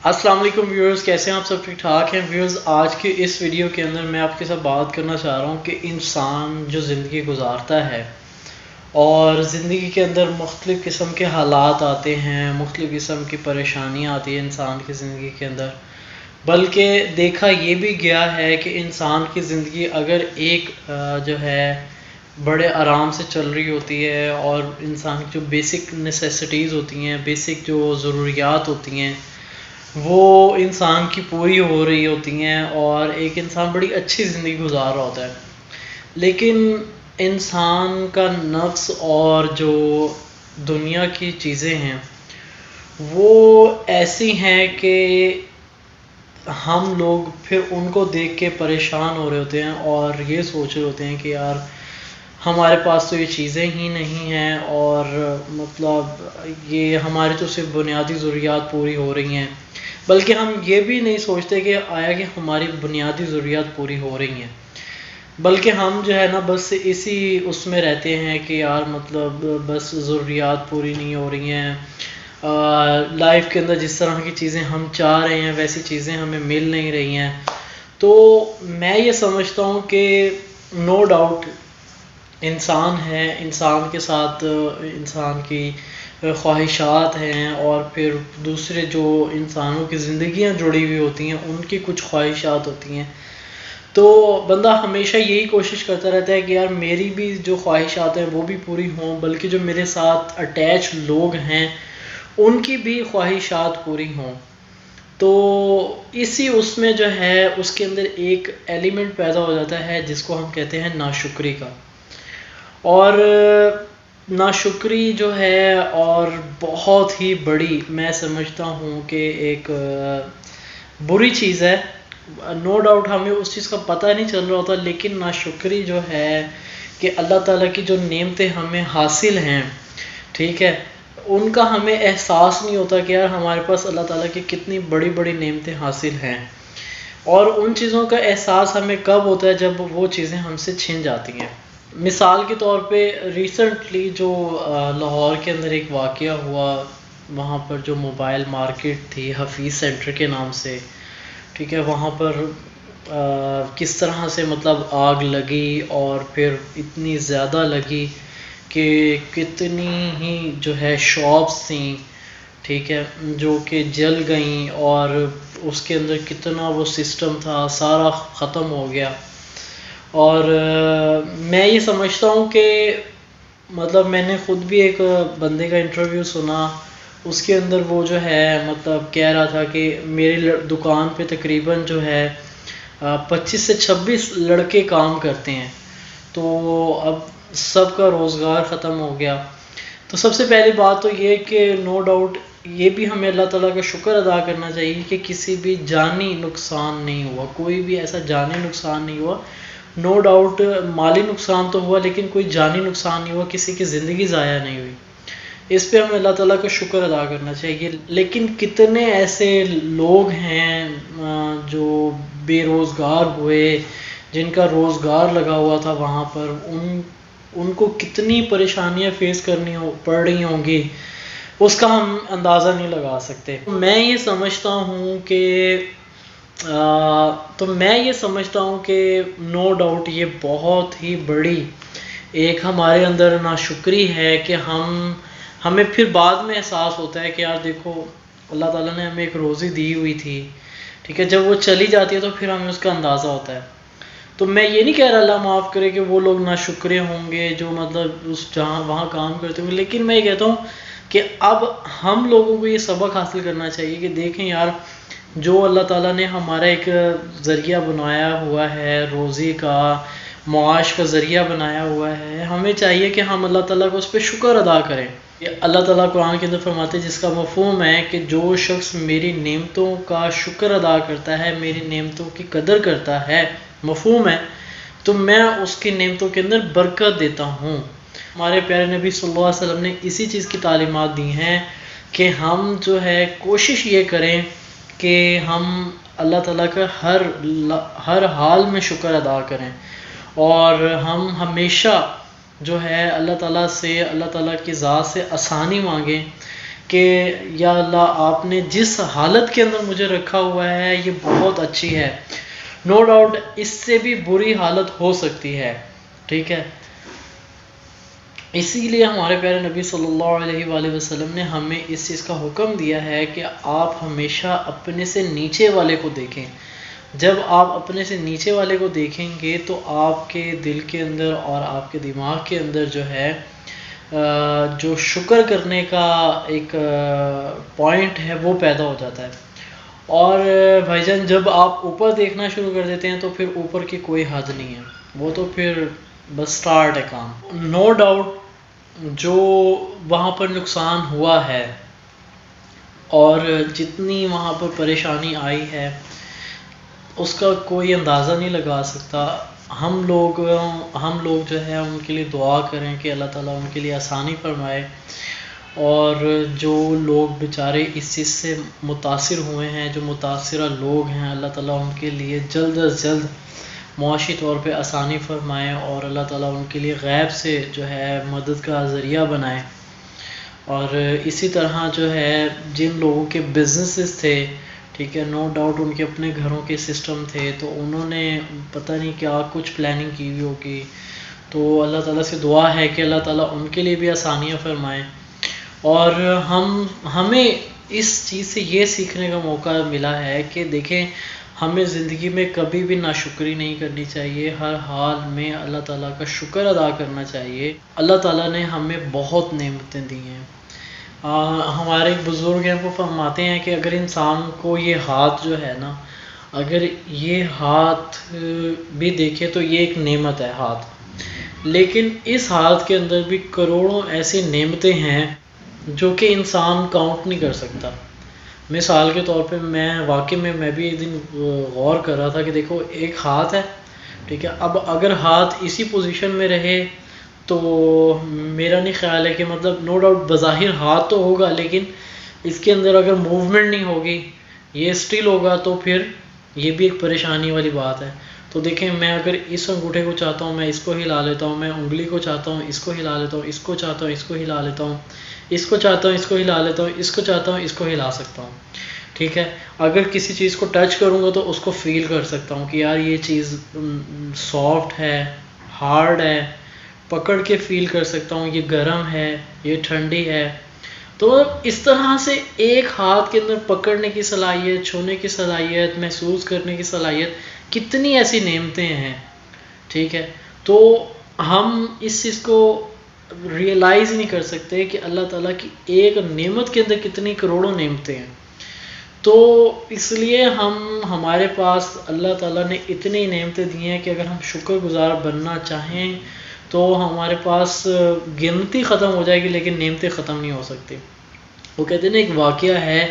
السلام علیکم ویورز، کیسے ہیں آپ سب؟ ٹھیک ٹھاک ہیں ویورز؟ آج کے اس ویڈیو کے اندر میں آپ کے ساتھ بات کرنا چاہ رہا ہوں کہ انسان جو زندگی گزارتا ہے اور زندگی کے اندر مختلف قسم کے حالات آتے ہیں، مختلف قسم کی پریشانیاں آتی ہیں انسان کی زندگی کے اندر، بلکہ دیکھا یہ بھی گیا ہے کہ انسان کی زندگی اگر ایک جو ہے بڑے آرام سے چل رہی ہوتی ہے اور انسان کی جو بیسک نیسیسٹیز ہوتی ہیں، بیسک جو ضروریات ہوتی ہیں وہ انسان کی پوری ہو رہی ہوتی ہیں اور ایک انسان بڑی اچھی زندگی گزار رہا ہوتا ہے، لیکن انسان کا نفس اور جو دنیا کی چیزیں ہیں وہ ایسی ہیں کہ ہم لوگ پھر ان کو دیکھ کے پریشان ہو رہے ہوتے ہیں اور یہ سوچ رہے ہوتے ہیں کہ یار ہمارے پاس تو یہ چیزیں ہی نہیں ہیں اور مطلب یہ ہماری تو صرف بنیادی ضروریات پوری ہو رہی ہیں، بلکہ ہم یہ بھی نہیں سوچتے کہ آیا کہ ہماری بنیادی ضروریات پوری ہو رہی ہیں، بلکہ ہم جو ہے نا بس اسی اس میں رہتے ہیں کہ یار مطلب بس ضروریات پوری نہیں ہو رہی ہیں، لائف کے اندر جس طرح کی چیزیں ہم چاہ رہے ہیں ویسی چیزیں ہمیں مل نہیں رہی ہیں۔ تو میں یہ سمجھتا ہوں کہ نو ڈاؤٹ انسان ہے، انسان کے ساتھ انسان کی خواہشات ہیں اور پھر دوسرے جو انسانوں کی زندگیاں جڑی ہوئی ہوتی ہیں ان کی کچھ خواہشات ہوتی ہیں، تو بندہ ہمیشہ یہی کوشش کرتا رہتا ہے کہ یار میری بھی جو خواہشات ہیں وہ بھی پوری ہوں، بلکہ جو میرے ساتھ اٹیچ لوگ ہیں ان کی بھی خواہشات پوری ہوں۔ تو اسی اس میں جو ہے اس کے اندر ایک ایلیمنٹ پیدا ہو جاتا ہے جس کو ہم کہتے ہیں ناشکری کا، اور ناشکری جو ہے اور بہت ہی بڑی میں سمجھتا ہوں کہ ایک بری چیز ہے۔ نو ڈاؤٹ ہمیں اس چیز کا پتہ نہیں چل رہا ہوتا، لیکن ناشکری جو ہے کہ اللہ تعالیٰ کی جو نعمتیں ہمیں حاصل ہیں، ٹھیک ہے، ان کا ہمیں احساس نہیں ہوتا کہ یار ہمارے پاس اللہ تعالیٰ کی کتنی بڑی بڑی نعمتیں حاصل ہیں، اور ان چیزوں کا احساس ہمیں کب ہوتا ہے جب وہ چیزیں ہم سے چھن جاتی ہیں۔ مثال کے طور پہ ریسنٹلی جو لاہور کے اندر ایک واقعہ ہوا، وہاں پر جو موبائل مارکیٹ تھی حفیظ سینٹر کے نام سے، ٹھیک ہے، وہاں پر کس طرح سے مطلب آگ لگی اور پھر اتنی زیادہ لگی کہ کتنی ہی جو ہے شاپس تھیں، ٹھیک ہے، جو کہ جل گئیں اور اس کے اندر کتنا وہ سسٹم تھا سارا ختم ہو گیا۔ اور میں یہ سمجھتا ہوں کہ مطلب میں نے خود بھی ایک بندے کا انٹرویو سنا، اس کے اندر وہ جو ہے مطلب کہہ رہا تھا کہ میری دکان پہ تقریباً جو ہے 25 سے 26 لڑکے کام کرتے ہیں، تو اب سب کا روزگار ختم ہو گیا۔ تو سب سے پہلی بات تو یہ کہ نو ڈاؤٹ یہ بھی ہمیں اللہ تعالیٰ کا شکر ادا کرنا چاہیے کہ کسی بھی جانی نقصان نہیں ہوا، کوئی بھی ایسا جانی نقصان نہیں ہوا۔ نو ڈاؤٹ مالی نقصان تو ہوا لیکن کوئی جانی نقصان نہیں ہوا، کسی کی زندگی ضائع نہیں ہوئی، اس پہ ہمیں اللہ تعالیٰ کا شکر ادا کرنا چاہیے۔ لیکن کتنے ایسے لوگ ہیں جو بے روزگار ہوئے، جن کا روزگار لگا ہوا تھا وہاں پر، ان کو کتنی پریشانیاں فیس کرنی پڑ رہی ہوں گی اس کا ہم اندازہ نہیں لگا سکتے۔ میں یہ سمجھتا ہوں کہ نو ڈاؤٹ یہ بہت ہی بڑی ایک ہمارے اندر ناشکری ہے کہ ہمیں پھر بعد میں احساس ہوتا ہے کہ یار دیکھو اللہ تعالیٰ نے ہمیں ایک روزی دی ہوئی تھی، ٹھیک ہے، جب وہ چلی جاتی ہے تو پھر ہمیں اس کا اندازہ ہوتا ہے۔ تو میں یہ نہیں کہہ رہا اللہ معاف کرے کہ وہ لوگ ناشکرے ہوں گے جو مطلب جہاں وہاں کام کرتے ہوں گے، لیکن میں یہ کہتا ہوں کہ اب ہم لوگوں کو یہ سبق حاصل کرنا چاہیے کہ دیکھیں یار جو اللہ تعالیٰ نے ہمارا ایک ذریعہ بنایا ہوا ہے، روزی کا، معاش کا ذریعہ بنایا ہوا ہے، ہمیں چاہیے کہ ہم اللہ تعالیٰ کو اس پہ شکر ادا کریں۔ اللہ تعالیٰ قرآن کے اندر فرماتے ہیں جس کا مفہوم ہے کہ جو شخص میری نعمتوں کا شکر ادا کرتا ہے، میری نعمتوں کی قدر کرتا ہے، مفہوم ہے، تو میں اس کی نعمتوں کے اندر برکت دیتا ہوں۔ ہمارے پیارے نبی صلی اللہ علیہ وسلم نے اسی چیز کی تعلیمات دی ہیں کہ ہم جو ہے کوشش یہ کریں کہ ہم اللہ تعالیٰ کا ہر حال میں شکر ادا کریں، اور ہم ہمیشہ جو ہے اللہ تعالیٰ سے، اللہ تعالیٰ کی ذات سے آسانی مانگیں کہ یا اللہ آپ نے جس حالت کے اندر مجھے رکھا ہوا ہے یہ بہت اچھی ہے، نو ڈاؤٹ اس سے بھی بری حالت ہو سکتی ہے، ٹھیک ہے۔ اسی لیے ہمارے پیارے نبی صلی اللہ علیہ وآلہ وسلم نے ہمیں اس چیز کا حکم دیا ہے کہ آپ ہمیشہ اپنے سے نیچے والے کو دیکھیں۔ جب آپ اپنے سے نیچے والے کو دیکھیں گے تو آپ کے دل کے اندر اور آپ کے دماغ کے اندر جو ہے جو شکر کرنے کا ایک پوائنٹ ہے وہ پیدا ہو جاتا ہے۔ اور بھائی جان جب آپ اوپر دیکھنا شروع کر دیتے ہیں تو پھر اوپر کی کوئی حد نہیں ہے، وہ تو پھر بس سٹارٹ ہے کام۔ نو ڈاؤٹ جو وہاں پر نقصان ہوا ہے اور جتنی وہاں پر پریشانی آئی ہے اس کا کوئی اندازہ نہیں لگا سکتا۔ ہم لوگ جو ہے ان کے لیے دعا کریں کہ اللہ تعالیٰ ان کے لیے آسانی فرمائے، اور جو لوگ بیچارے اس چیز سے متاثر ہوئے ہیں، جو متاثرہ لوگ ہیں، اللہ تعالیٰ ان کے لیے جلد از جلد معاشی طور پہ آسانی فرمائے، اور اللہ تعالیٰ ان کے لیے غیب سے جو ہے مدد کا ذریعہ بنائے۔ اور اسی طرح جو ہے جن لوگوں کے بزنسز تھے، ٹھیک ہے، نو ڈاؤٹ ان کے اپنے گھروں کے سسٹم تھے، تو انہوں نے پتہ نہیں کیا کچھ پلاننگ کی ہوئی ہوگی، تو اللہ تعالیٰ سے دعا ہے کہ اللہ تعالیٰ ان کے لیے بھی آسانیاں فرمائیں۔ اور ہمیں اس چیز سے یہ سیکھنے کا موقع ملا ہے کہ دیکھیں ہمیں زندگی میں کبھی بھی ناشکری نہیں کرنی چاہیے، ہر حال میں اللہ تعالیٰ کا شکر ادا کرنا چاہیے۔ اللہ تعالیٰ نے ہمیں بہت نعمتیں دی ہیں۔ ہمارے ایک بزرگ ہیں وہ فرماتے ہیں کہ اگر انسان کو یہ ہاتھ جو ہے نا، اگر یہ ہاتھ بھی دیکھے تو یہ ایک نعمت ہے ہاتھ، لیکن اس ہاتھ کے اندر بھی کروڑوں ایسی نعمتیں ہیں جو کہ انسان کاؤنٹ نہیں کر سکتا۔ مثال کے طور پہ میں واقعی میں بھی ایک دن غور کر رہا تھا کہ دیکھو ایک ہاتھ ہے، ٹھیک ہے، اب اگر ہاتھ اسی پوزیشن میں رہے تو میرا نہیں خیال ہے کہ مطلب نو ڈاؤٹ بظاہر ہاتھ تو ہوگا لیکن اس کے اندر اگر موومنٹ نہیں ہوگی، یہ اسٹل ہوگا، تو پھر یہ بھی ایک پریشانی والی بات ہے۔ تو دیکھیں میں اگر اس انگوٹھے کو چاہتا ہوں میں اس کو ہلا لیتا ہوں، میں انگلی کو چاہتا ہوں اس کو ہلا لیتا ہوں، اس کو چاہتا ہوں اس کو ہلا لیتا ہوں، اس کو چاہتا ہوں اس کو ہلا لیتا ہوں، اس کو چاہتا ہوں اس کو ہلا سکتا ہوں، ٹھیک ہے۔ اگر کسی چیز کو ٹچ کروں گا تو اس کو فیل کر سکتا ہوں کہ یار یہ چیز سافٹ ہے، ہارڈ ہے، پکڑ کے فیل کر سکتا ہوں، یہ گرم ہے، یہ ٹھنڈی ہے۔ تو اس طرح سے ایک ہاتھ کے اندر پکڑنے کی صلاحیت، چھونے کی صلاحیت، محسوس کرنے کی صلاحیت، کتنی ایسی نعمتیں ہیں، ٹھیک ہے۔ تو ہم اس چیز کو ریئلائز نہیں کر سکتے کہ اللہ تعالیٰ کی ایک نعمت کے اندر کتنی کروڑوں نعمتیں ہیں۔ تو اس لیے ہمارے پاس اللہ تعالیٰ نے اتنی نعمتیں دی ہیں کہ اگر ہم شکر گزار بننا چاہیں تو ہمارے پاس گنتی ختم ہو جائے گی لیکن نعمتیں ختم نہیں ہو سکتی۔ وہ کہتے ہیں نا ایک واقعہ ہے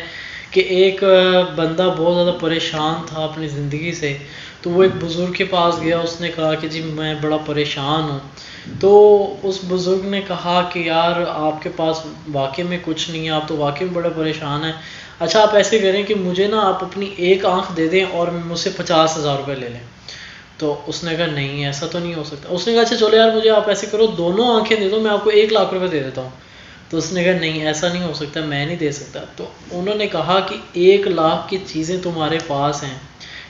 کہ ایک بندہ بہت زیادہ پریشان تھا اپنی زندگی سے، تو وہ ایک بزرگ کے پاس گیا، اس نے کہا کہ جی میں بڑا پریشان ہوں۔ تو اس بزرگ نے کہا کہ یار آپ کے پاس واقعی میں کچھ نہیں ہے، آپ تو واقعی میں بڑا پریشان ہیں، اچھا آپ ایسے کریں کہ مجھے نا آپ اپنی ایک آنکھ دے دیں اور مجھ سے 50,000 روپے لے لیں۔ تو اس نے کہا نہیں ایسا تو نہیں ہو سکتا۔ اس نے کہا اچھا چلو یار مجھے آپ ایسے کرو دونوں آنکھیں دے دو، میں آپ کو 1,00,000 روپے دے دیتا ہوں۔ تو اس نے کہا نہیں ایسا نہیں ہو سکتا، میں نہیں دے سکتا۔ تو انہوں نے کہا کہ 1,00,000 کی چیزیں تمہارے پاس ہیں،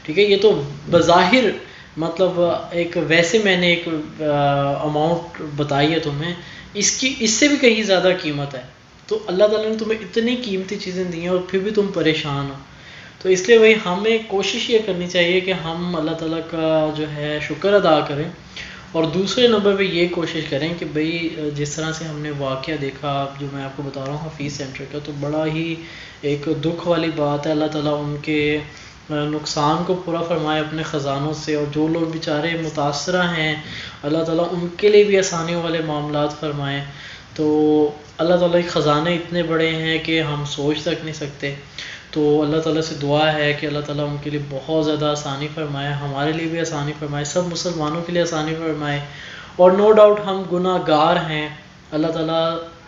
ٹھیک ہے، یہ تو بظاہر مطلب ایک ویسے میں نے ایک اماؤنٹ بتائی ہے تمہیں، اس سے بھی کہیں زیادہ قیمت ہے، تو اللہ تعالیٰ نے تمہیں اتنی قیمتی چیزیں دی ہیں اور پھر بھی تم پریشان ہو۔ تو اس لیے ہمیں کوشش یہ کرنی چاہیے کہ ہم اللہ تعالیٰ کا جو ہے شکر ادا کریں، اور دوسرے نمبر پہ یہ کوشش کریں کہ بھئی جس طرح سے ہم نے واقعہ دیکھا جو میں آپ کو بتا رہا ہوں حفیظ سینٹر کا، تو بڑا ہی ایک دکھ والی بات ہے۔ اللہ تعالیٰ ان کے نقصان کو پورا فرمائے اپنے خزانوں سے، اور جو لوگ بیچارے متاثرہ ہیں اللہ تعالیٰ ان کے لیے بھی آسانیوں والے معاملات فرمائیں۔ تو اللہ تعالیٰ کے خزانے اتنے بڑے ہیں کہ ہم سوچ تک نہیں سکتے۔ تو اللہ تعالیٰ سے دعا ہے کہ اللہ تعالیٰ ان کے لیے بہت زیادہ آسانی فرمائے، ہمارے لیے بھی آسانی فرمائے، سب مسلمانوں کے لیے آسانی فرمائے۔ اور نو ڈاؤٹ ہم گناہ گار ہیں، اللہ تعالیٰ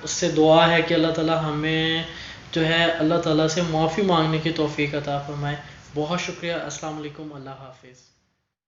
سے دعا ہے کہ اللہ تعالیٰ ہمیں جو ہے اللہ تعالیٰ سے معافی مانگنے کی توفیق عطا فرمائے۔ بہت شکریہ، السلام علیکم، اللہ حافظ۔